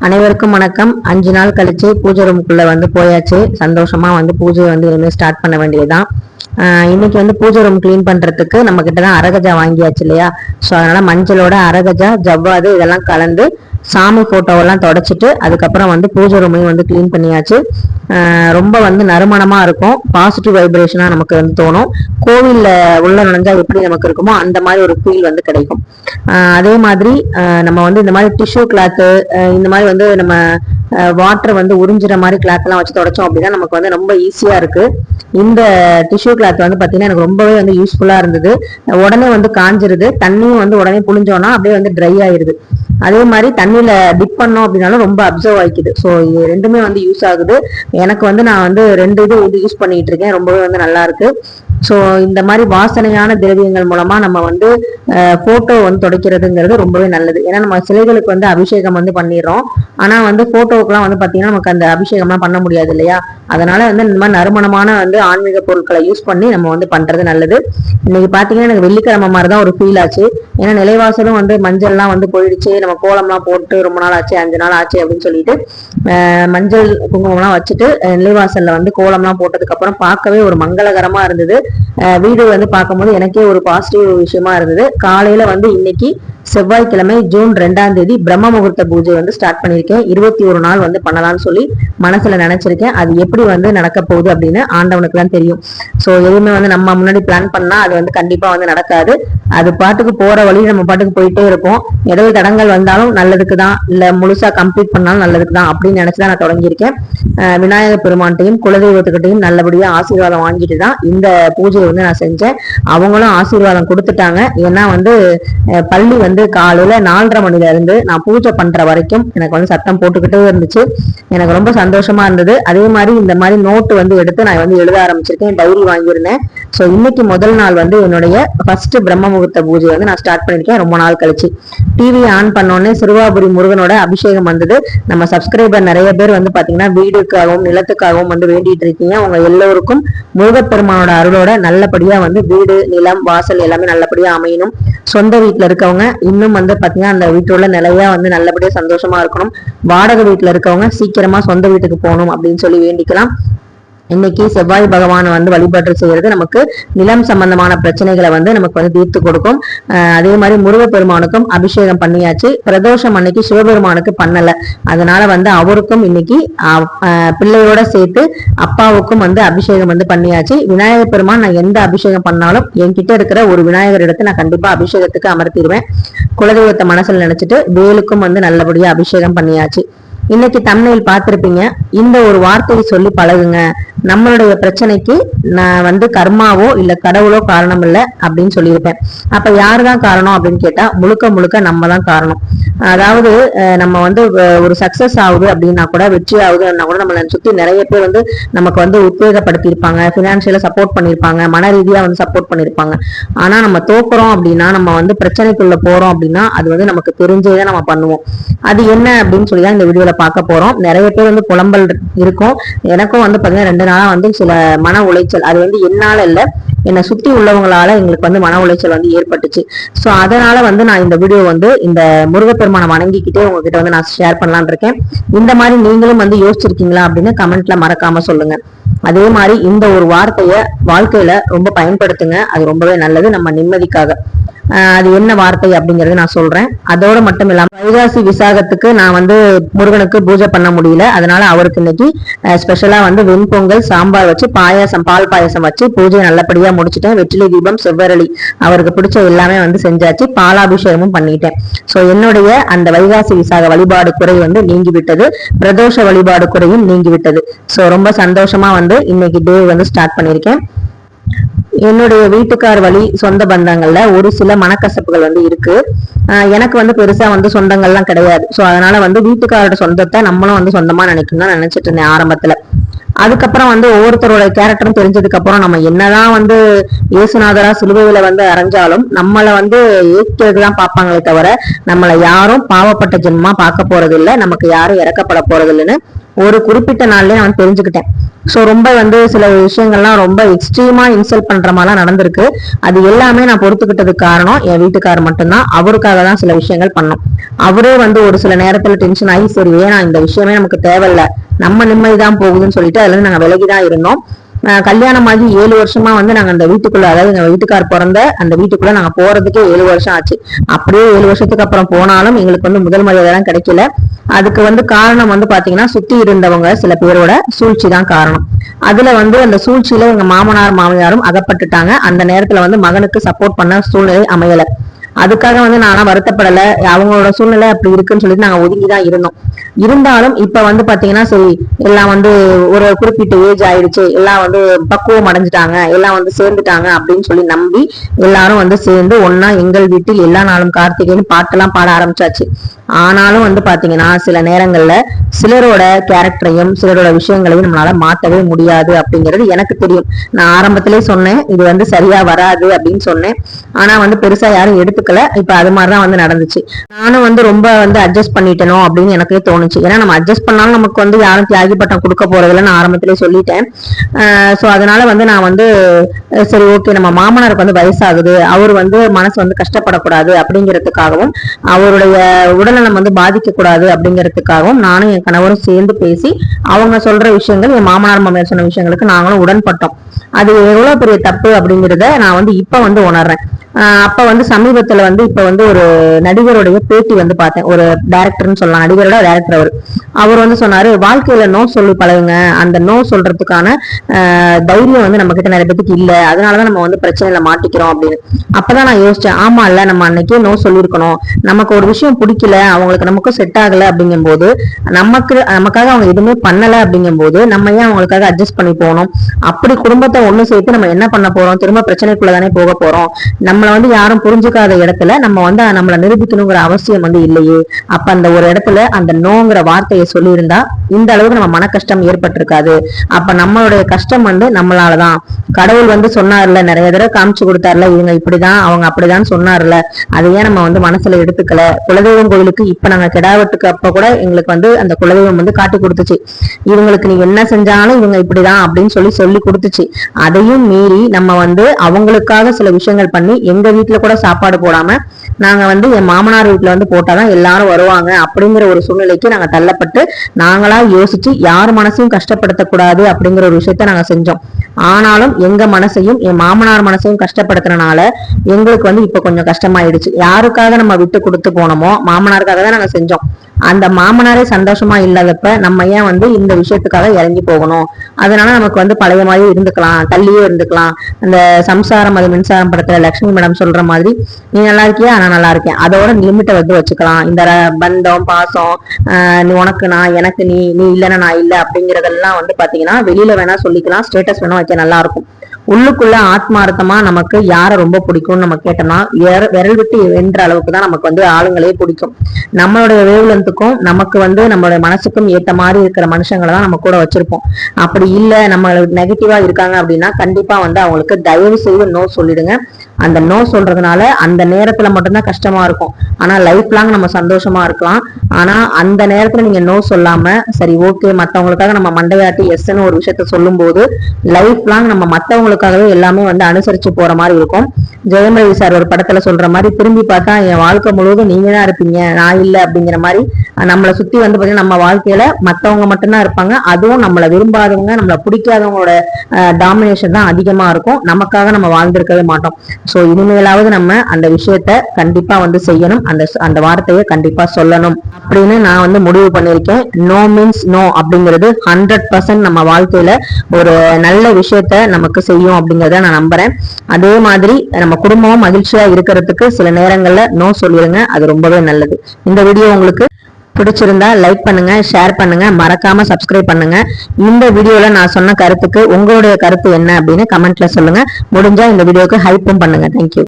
அனைவருக்கும் வணக்கம். 5 நாள் கழிச்சு பூஜை ரூமுக்குள்ள போயாச்சு. சந்தோஷமா பூஜையை இனிமேல் ஸ்டார்ட் பண்ண வேண்டியதுதான். இன்னைக்கு பூஜை ரூம் கிளீன் பண்றதுக்கு நம்ம கிட்டதான் அரகஜா வாங்கியாச்சு இல்லையா. ஸோ அதனால மஞ்சளோட அரகஜா ஜவ்வாது இதெல்லாம் கலந்து சாமி போட்டோவெல்லாம் தொடச்சிட்டு அதுக்கப்புறம் பூஜை ரூமையும் கிளீன் பண்ணியாச்சு. ரொம்ப நறுமணமா இருக்கும். பாசிட்டிவ் வைப்ரேஷனா நமக்கு தோணும். கோவில்ல உள்ள நுழைஞ்சா எப்படி நமக்கு இருக்குமோ அந்த மாதிரி ஒரு ஃபீல் கிடைக்கும். அதே மாதிரி நம்ம இந்த மாதிரி டிஷ்யூ கிளாத்து இந்த மாதிரி நம்ம வாட்டர் உறிஞ்சுற மாதிரி கிளாத் எல்லாம் வச்சு தொடச்சோம் அப்படின்னா நமக்கு ரொம்ப ஈஸியா இருக்கு. இந்த டிஷ்யூ கிளாத் பாத்தீங்கன்னா எனக்கு ரொம்பவே யூஸ்ஃபுல்லா இருந்தது. உடனே காஞ்சிருது. தண்ணியும் உடனே புளிஞ்சோம்னா அப்படியே ட்ரை ஆயிருது. அதே மாதிரி தண்ணியில டிப் பண்ணோம் அப்படின்னாலும் ரொம்ப அப்சர்வ் ஆயிக்குது. ஸோ இது ரெண்டுமே யூஸ் ஆகுது. எனக்கு நான் 2 இது யூஸ் பண்ணிட்டு இருக்கேன். ரொம்பவே நல்லா இருக்கு. ஸோ இந்த மாதிரி வாசனையான திரவியங்கள் மூலமா நம்ம போட்டோ துடைக்கிறதுங்கிறது ரொம்பவே நல்லது. ஏன்னா நம்ம சிலைகளுக்கு அபிஷேகம் பண்ணிடுறோம். ஆனா போட்டோவுக்குலாம் பாத்தீங்கன்னா நமக்கு அந்த அபிஷேகம்லாம் பண்ண முடியாது இல்லையா. அதனால இந்த மாதிரி நறுமணமான ஆன்மீக பொருட்களை யூஸ் பண்ணி நம்ம பண்றது நல்லது. இன்னைக்கு பாத்தீங்கன்னா எனக்கு வெள்ளிக்கிழமை மாதிரிதான் ஒரு ஃபீல் ஆச்சு. ஏன்னா நிலைவாசலும் மஞ்சள்லாம் போயிடுச்சு. நம்ம கோலம்லாம் போட்டு ரொம்ப நாள் ஆச்சு, 5 நாள் ஆச்சு அப்படின்னு சொல்லிட்டு மஞ்சள் குங்குமம்லாம் வச்சுட்டு நிலைவாசல்ல கோலம்லாம் போட்டதுக்கு அப்புறம் பார்க்கவே ஒரு மங்களகரமா இருந்தது. வீடு பார்க்கும்போது எனக்கே ஒரு பாசிட்டிவ் விஷயமா இருந்தது. காலையில இன்னைக்கு செவ்வாய்க்கிழமை ஜூன் 2ஆம் தேதி பிரம்ம முகூர்த்த பூஜை ஸ்டார்ட் பண்ணிருக்கேன். 21 நாள் பண்ணலாம்னு சொல்லி மனசுல நினைச்சிருக்கேன். அது எப்படி நடக்க போகுது அப்படின்னு ஆண்டவனுக்கு தான் தெரியும். சோ எதுவுமே நம்ம முன்னாடி பிளான் பண்ணா அது கண்டிப்பா நடக்காது. அது பாட்டுக்கு போற வழி நம்ம பாட்டுக்கு போயிட்டே இருப்போம். இடைவெளி தடங்கள் வந்தாலும் நல்லதுக்கு தான், இல்ல முழுசா கம்ப்ளீட் பண்ணாலும் நல்லதுக்கு தான் அப்படின்னு நினைச்சுதான் நான் தொடங்கியிருக்கேன். விநாயகர் பெருமான்ட்டையும் குலதெய்வத்துக்கிட்டையும் நல்லபடியா ஆசீர்வாதம் வாங்கிட்டு தான் இந்த பூஜையை நான் செஞ்சேன். அவங்களும் ஆசீர்வாதம் கொடுத்துட்டாங்க. ஏன்னா பள்ளி காலையில 4:30 மணில இருந்து நான் பூஜை பண்ற வரைக்கும் எனக்கு சத்தம் போட்டுக்கிட்டே இருந்துச்சு. எனக்கு ரொம்ப சந்தோஷமா இருந்தது. அதே மாதிரி இந்த மாதிரி நோட்டு எடுத்து நான் எழுத ஆரம்பிச்சிருக்கேன். டைரி வாங்கியிருந்தேன். சோ இன்னைக்கு முதல் நாள் என்னுடைய ஃபர்ஸ்ட் பிரம்ம முகூர்த்த பூஜை நான் ஸ்டார்ட் பண்ணிருக்கேன் ரொம்ப நாள் கழிச்சு. டிவி ஆன் பண்ணோடனே சிறுவாபுரி முருகனோட அபிஷேகம் வந்தது. நம்ம சப்ஸ்கிரைபர் நிறைய பேர் பாத்தீங்கன்னா வீடுக்காகவும் நிலத்துக்காகவும் வேண்டிட்டு இருக்கீங்க. அவங்க எல்லோருக்கும் முருகப்பெருமானோட அருளோட நல்லபடியா வீடு நிலம் வாசல் எல்லாமே நல்லபடியா அமையணும். சொந்த வீட்டுல இருக்கவங்க இன்னும் பாத்தீங்கன்னா அந்த வீட்டோட நிலையா நல்லபடியா சந்தோஷமா இருக்கணும். வாடகை வீட்டுல இருக்கவங்க சீக்கிரமா சொந்த வீட்டுக்கு போகணும் அப்படின்னு சொல்லி வேண்டிக்கலாம். இன்னைக்கு செவ்வாய் பகவான் வழிபாடு செய்யறது நமக்கு நிலம் சம்பந்தமான பிரச்சனைகளை நமக்கு தீர்த்து கொடுக்கும். அதே மாதிரி முருகப்பெருமானுக்கும் அபிஷேகம் பண்ணியாச்சு. பிரதோஷம் அன்னைக்கு சிவபெருமானுக்கு பண்ணல. அதனால அவருக்கும் இன்னைக்கு பிள்ளையோட சேர்த்து அப்பாவுக்கும் அபிஷேகம் பண்ணியாச்சு. விநாயகர் பெருமான் நான் எந்த அபிஷேகம் பண்ணாலும் என்கிட்ட இருக்கிற ஒரு விநாயகர் இடத்தை நான் கண்டிப்பா அபிஷேகத்துக்கு அமர்த்திடுவேன். குலதெய்வத்தை மனசுல நினைச்சிட்டு வேலுக்கும் நல்லபடியா அபிஷேகம் பண்ணியாச்சு. இன்னைக்கு தம்ப்நெயில் பார்த்திருப்பீங்க. இந்த ஒரு வார்த்தையை சொல்லி பழகுங்க. நம்மளுடைய பிரச்சனைக்கு நான் கர்மாவோ இல்ல கடவுளோ காரணம் இல்ல அப்படின்னு சொல்லியிருப்பேன். அப்ப யாருதான் காரணம் அப்படின்னு கேட்டா முழுக்க முழுக்க நம்ம தான் காரணம். அதாவது நம்ம ஒரு சக்சஸ் ஆகுது அப்படின்னா கூட, வெற்றி ஆகுதுன்னா கூட நம்மளை சுத்தி நிறைய பேர் நமக்கு உத்வேகப்படுத்தி இருப்பாங்க, பினான்சியலா சப்போர்ட் பண்ணிருப்பாங்க, மன ரீதியா சப்போர்ட் பண்ணிருப்பாங்க. ஆனா நம்ம தோக்குறோம் அப்படின்னா, நம்ம பிரச்சனைக்குள்ள போறோம் அப்படின்னா அது நமக்கு தெரிஞ்சேதான் நம்ம பண்ணுவோம். அது என்ன அப்படின்னு சொல்லிதான் இந்த வீடியோல பார்க்க போறோம். நிறைய பேர் புலம்பல் இருக்கும். எனக்கும் பாத்தீங்கன்னா 2 நாளா சில மன உளைச்சல். அது என்னால இல்ல, என்னை சுத்தி உள்ளவங்களால எங்களுக்கு மன உளைச்சல் ஏற்பட்டுச்சு. சோ அதனால நான் இந்த வீடியோ இந்த முருகப்பெருமானை வணங்கிக்கிட்டே உங்ககிட்ட நான் ஷேர் பண்ணலான் இருக்கேன். இந்த மாதிரி நீங்களும் யோசிச்சிருக்கீங்களா அப்படின்னு கமெண்ட்ல மறக்காம சொல்லுங்க. அதே மாதிரி இந்த ஒரு வார்த்தைய வாழ்க்கையில ரொம்ப பயன்படுத்துங்க. அது ரொம்பவே நல்லது நம்ம நிம்மதிக்காக. அது என்ன வார்த்தை அப்படிங்கறது நான் சொல்றேன். அதோட மட்டும் இல்லாம வைகாசி விசாகத்துக்கு நான் முருகனுக்கு பூஜை பண்ண முடியல. அதனால அவருக்கு இன்னைக்கு ஸ்பெஷலா வெண்பொங்கல் சாம்பார் வச்சு பாயாசம், பால் பாயாசம் வச்சு பூஜை நல்லபடியா முடிச்சுட்டேன். வெற்றிலை தீபம், செவ்வரளி அவருக்கு பிடிச்ச எல்லாமே செஞ்சாச்சு. பாலாபிஷேகமும் பண்ணிட்டேன். சோ என்னுடைய அந்த வைகாசி விசாக வழிபாடு குறை நீங்கி விட்டது. பிரதோஷ வழிபாடு குறையும் நீங்கி விட்டது. சோ ரொம்ப சந்தோஷமா இன்னைக்கு டே ஸ்டார்ட் பண்ணிருக்கேன். என்னுடைய வீட்டுக்கார் வழி சொந்த பந்தங்கள்ல ஒரு சில மனக்கசப்புகள் இருக்கு. எனக்கு பெருசா சொந்தங்கள்லாம் கிடையாது. சோ அதனால வீட்டுக்காரோட சொந்தத்தை நம்மளும் சொந்தமா நினைக்கணும்னு தான் நினைச்சிட்டு இருந்தேன் ஆரம்பத்துல. அதுக்கப்புறம் ஒவ்வொருத்தரோட கேரக்டரும் தெரிஞ்சதுக்கு அப்புறம் நம்ம என்னதான் இயேசுநாதரா சிலுவையில அரைஞ்சாலும் நம்மளை ஏற்கிறதுதான் பார்ப்பாங்களே தவிர நம்மளை யாரும் பாவப்பட்ட ஜென்மமா பார்க்க போறது இல்லை, நமக்கு யாரும் இறக்கப்பட போறது இல்லைன்னு ஒரு குறிப்பிட்ட நாள்லயே நான் தெரிஞ்சுக்கிட்டேன். ஸோ ரொம்ப வந்து சில விஷயங்கள்லாம் ரொம்ப எக்ஸ்ட்ரீமா இன்சல்ட் பண்ற மாதிரிலாம் நடந்திருக்கு. அது எல்லாமே நான் பொறுத்துக்கிட்டதுக்கு காரணம் என் வீட்டுக்காரர் மட்டும்தான். அவருக்காக தான் சில விஷயங்கள் பண்ணோம். அவரே வந்து ஒரு சில நேரத்துல டென்ஷன் ஆகி சரி ஏன்னா இந்த விஷயமே நமக்கு தேவையில்ல, நம்ம நிம்மதிதான் போகுதுன்னு சொல்லிட்டு அதுல இருந்து நாங்க விலகிதான் இருந்தோம். கல்யாணம் ஆகி 7 வருஷமா வந்து நாங்க அந்த வீட்டுக்குள்ள, அதாவது எங்க வீட்டுக்கார் பிறந்த அந்த வீட்டுக்குள்ள நாங்க போறதுக்கே 7 வருஷம் ஆச்சு. அப்படியே 7 வருஷத்துக்கு அப்புறம் போனாலும் எங்களுக்கு வந்து முதல் மரியாதை எல்லாம் கிடைக்கல. அதுக்கு வந்து காரணம் வந்து பாத்தீங்கன்னா சுத்தி இருந்தவங்க சில பேரோட சூழ்ச்சி தான் காரணம். அதுல வந்து அந்த சூழ்ச்சியில எங்க மாமனார் மாமியாரும் அகப்பட்டுட்டாங்க. அந்த நேரத்துல வந்து மகனுக்கு சப்போர்ட் பண்ண சூழ்நிலை அமையல. அதுக்காக வந்து நானா வருத்தப்படல. அவங்களோட சூழ்நிலை அப்படி இருக்குன்னு சொல்லிட்டு நாங்க ஒதுங்கிதான் இருந்தோம். இருந்தாலும் இப்ப வந்து பாத்தீங்கன்னா சரி எல்லாம் வந்து ஒரு குறிப்பிட்ட ஏஜ் ஆயிடுச்சு, எல்லாம் வந்து பக்குவம் அடைஞ்சிட்டாங்க, எல்லாம் வந்து சேர்ந்துட்டாங்க அப்படின்னு சொல்லி நம்பி எல்லாரும் வந்து சேர்ந்து ஒன்னா எங்கள் வீட்டில் எல்லா நாளும் கார்த்திகைன்னு பாட்டெல்லாம் பாட ஆரம்பிச்சாச்சு. ஆனாலும் வந்து பாத்தீங்கன்னா சில நேரங்கள்ல சிலரோட கேரக்டரையும் சிலரோட விஷயங்களையும் நம்மளால மாத்தவே முடியாது அப்படிங்கிறது எனக்கு தெரியும். நான் ஆரம்பத்திலே சொன்னேன் இது வந்து சரியா வராது அப்படின்னு சொன்னேன். ஆனா வந்து பெருசா யாரும் எடுத்துக்கல. இப்ப அது மாதிரிதான் வந்து நடந்துச்சு. நானும் வந்து ரொம்ப வந்து அட்ஜஸ்ட் பண்ணிட்டனோ அப்படின்னு எனக்கே தோணுச்சு. ஏன்னா நம்ம அட்ஜஸ்ட் பண்ணாலும் நமக்கு வந்து யாரும் தியாகி பட்டம் கொடுக்க போறதில்ல, நான் ஆரம்பத்திலே சொல்லிட்டேன். சோ அதனால வந்து நான் வந்து சரி ஓகே நம்ம மாமனாருக்கு வந்து வயசாகுது, அவர் வந்து மனசு வந்து கஷ்டப்படக்கூடாது அப்படிங்கிறதுக்காகவும் அவருடைய உடல்நலம் வந்து பாதிக்க கூடாது அப்படிங்கிறதுக்காகவும் நானும் என் கணவரும் சேர்ந்து பேசி அவங்க சொல்ற விஷயங்கள், என் மாமனார் மாமியார் சொன்ன விஷயங்களுக்கு நாங்களும் உடன்பட்டோம். அது எவ்வளவு பெரிய தப்பு அப்படிங்கிறத நான் வந்து இப்ப வந்து உணர்றேன். அப்ப வந்து சமீபத்துல வந்து இப்ப வந்து ஒரு நடிகருடைய பேட்டி வந்து பார்த்தேன். ஒரு டைரக்டர்னு சொல்லலாம், நடிகரோட டைரக்டர். அவர் வந்து சொன்னாரு வாழ்க்கையில நோ சொல்லி பழகுங்க, அந்த நோ சொல்றதுக்கான தைரியம் வந்து நம்ம கிட்ட நிறைய பேருக்கு இல்ல, அதனாலதான் நம்ம வந்து பிரச்சனையில மாட்டிக்கிறோம் அப்படின்னு. அப்பதான் நான் யோசிச்சேன், ஆமா இல்ல நம்ம அன்னைக்கே நோ சொல்லியிருக்கணும். நமக்கு ஒரு விஷயம் பிடிக்கல, அவங்களுக்கு நமக்கும் செட் ஆகல அப்படிங்கும் போது நமக்காக அவங்க எதுவுமே பண்ணல அப்படிங்கும் போது நம்ம ஏன் அவங்களுக்காக அட்ஜஸ்ட் பண்ணி போகணும்? அப்படி குடும்பத்தை ஒண்ணு சேர்த்து நம்ம என்ன பண்ண போறோம்? திரும்ப பிரச்சனைக்குள்ளதானே போக போறோம். நம்மள வந்து யாரும் புரிஞ்சுக்காத இடத்துல நம்ம வந்து நம்மள நிரூபிக்கணுங்கிற அவசியம் வந்து இல்லையே. அப்ப அந்த ஒரு இடத்துல அந்த நோங்கிற வார்த்தையை சொல்லியிருந்தா இந்த அளவுக்கு நம்ம மன கஷ்டம் ஏற்பட்டிருக்காது. அப்ப நம்மளுடைய கஷ்டம் வந்து நம்மளாலதான். கடவுள் வந்து சொன்னார்ல, நிறைய தடவை காமிச்சு கொடுத்தாருல, இவங்க இப்படிதான் அவங்க அப்படிதான் சொன்னார்ல, அதையே நம்ம வந்து மனசுல எடுத்துக்கல. குலதெய்வம் கோயிலுக்கு இப்ப நாங்க கிடாவட்டுக்கு அப்ப கூட எங்களுக்கு வந்து அந்த குலதெய்வம் வந்து காட்டி கொடுத்துச்சு, இவங்களுக்கு நீ என்ன செஞ்சாலும் இவங்க இப்படிதான் அப்படின்னு சொல்லி கொடுத்துச்சு. அதையும் மீறி நம்ம வந்து அவங்களுக்காக சில விஷயங்கள் பண்ணி எங்க வீட்டுல கூட சாப்பாடு போடாம நாங்க வந்து என் மாமனார் வீட்டுல வந்து போட்டாதான் எல்லாரும் வருவாங்க அப்படிங்கிற ஒரு சூழ்நிலைக்கு நாங்க தள்ளப்பட்டு நாங்களா யோசிச்சு யார் மனசையும் கஷ்டப்படுத்தக்கூடாது அப்படிங்கிற ஒரு விஷயத்த நாங்க செஞ்சோம். ஆனாலும் எங்க மனசையும் என் மாமனார் மனசையும் கஷ்டப்படுத்துறதுனால எங்களுக்கு வந்து இப்ப கொஞ்சம் கஷ்டமாயிடுச்சு. யாருக்காக நம்ம விட்டு கொடுத்து போனோமோ மாமனாருக்காக தான் நாங்க செஞ்சோம். அந்த மாமனாரே சந்தோஷமா இல்லாதப்ப நம்ம ஏன் வந்து இந்த விஷயத்துக்காக இறங்கி போகணும்? அதனால நமக்கு வந்து பழைய மாதிரி இருந்துக்கலாம், தள்ளியே இருந்துக்கலாம். அந்த சம்சாரம் அது மின்சாரம் படத்துல லட்சுமி மேடம் சொல்ற மாதிரி நீ நல்லா இருக்கியா நான் நல்லா இருக்கேன், அதோட லிமிட்டை வந்து வச்சுக்கலாம். இந்த பந்தம் பாசம் நீ உனக்கு நான் எனக்கு நீ நீ இல்லைன்னா நான் இல்லை அப்படிங்கறதெல்லாம் வந்து பாத்தீங்கன்னா வெளியில வேணா சொல்லிக்கலாம், ஸ்டேட்டஸ் வேணா வைக்க நல்லா இருக்கும். உள்ளுக்குள்ள ஆத்மார்த்தமா நமக்கு யார ரொம்ப பிடிக்கும்னு நம்ம கேட்டோம்னா விரல் விட்டு வென்ற அளவுக்கு தான் நமக்கு வந்து ஆளுங்களே பிடிக்கும். நம்மளுடைய வேவ்லென்த்துக்கும் நமக்கு வந்து நம்மளுடைய மனசுக்கும் ஏத்த மாதிரி இருக்கிற மனுஷங்களை தான் நம்ம கூட வச்சிருப்போம். அப்படி இல்ல நம்ம நெகட்டிவா இருக்காங்க அப்படின்னா கண்டிப்பா வந்து அவங்களுக்கு தயவு செய்து நோ சொல்லிடுங்க. அந்த நோ சொல்றதுனால அந்த நேரத்துல மட்டும்தான் கஷ்டமா இருக்கும், ஆனா லைஃப் லாங் நம்ம சந்தோஷமா இருக்கலாம். ஆனா அந்த நேரத்துல நீங்க நோ சொல்லாம சரி ஓகே மத்தவங்களுக்காக நம்ம மண்டையாட்டி எஸ்ன்னு ஒரு விஷயத்த சொல்லும் போது லைஃப் லாங் நம்ம மத்தவங்களுக்காகவே எல்லாமே வந்து அனுசரிச்சு போற மாதிரி இருக்கும். ஜெயம் ரவி சார் ஒரு படத்துல சொல்ற மாதிரி திரும்பி பார்த்தா என் வாழ்க்கை முழுவதும் நீங்க தான் இருப்பீங்க நான் இல்லை அப்படிங்கிற மாதிரி நம்மளை சுத்தி வந்து பாத்தீங்கன்னா நம்ம வாழ்க்கையில மத்தவங்க மட்டும்தான் இருப்பாங்க. அதுவும் நம்மளை விரும்பாதவங்க நம்மளை பிடிக்காதவங்களோட டாமினேஷன் தான் அதிகமா இருக்கும். நமக்காக நம்ம வாழ்ந்திருக்கவே மாட்டோம். சோ இனிமேலாவது நம்ம அந்த விஷயத்த கண்டிப்பா வந்து செய்யணும், அந்த வார்த்தையை கண்டிப்பா சொல்லணும் அப்படின்னு நான் வந்து முடிவு பண்ணிருக்கேன். நோ மீன்ஸ் நோ அப்படிங்கிறது 100% நம்ம வாழ்க்கையில ஒரு நல்ல விஷயத்த நமக்கு செய்யும் அப்படிங்கறத நான் நம்புறேன். அதே மாதிரி நம்ம குடும்பமும் மகிழ்ச்சியா இருக்கிறதுக்கு சில நேரங்கள்ல நோ சொல்லிடுங்க, அது ரொம்பவே நல்லது. இந்த வீடியோ உங்களுக்கு பிடிச்சிருந்தா லைக் பண்ணுங்க, ஷேர் பண்ணுங்க, மறக்காம சப்ஸ்கிரைப் பண்ணுங்க. இந்த வீடியோல நான் சொன்ன கருத்துக்கு உங்களுடைய கருத்து என்ன அப்படின்னு கமெண்ட்ல சொல்லுங்க. முடிஞ்சா இந்த வீடியோக்கு ஹைப்பும் பண்ணுங்க. தேங்க்யூ.